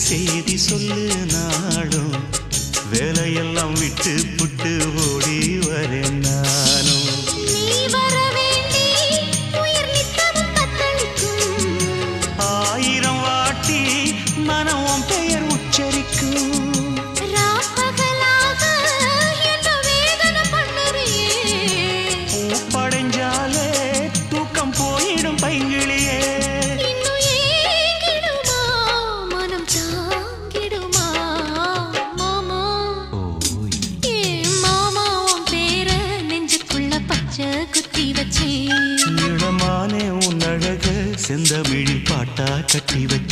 செய்தி சொல்லு நாடும் வேலையெல்லாம் விட்டு புட்டு ஓடி வரேன் நானும். நீ வர வேண்டி உயிர் நித்தமும் தத்தளிக்கும். 1000 வாட்டி மனம் உன் பெயர் உச்சரிக்கும். ராப்பகலாக என்ன வேதனை பண்ணுறியே. பூப்படைஞ்சாலே தூக்கம் போயிடும் பைங்கிளியே. இன்னும் ஏங்கிடுமா மனம் தாங்கிடுமா மாமா. ஏ மாமா உன் பேர நெஞ்சுக்குள்ள பச்சை குத்தி வச்சேன். இடமானே உன் அழக செந்தமிழில் பாட்டா கட்டி வச்ச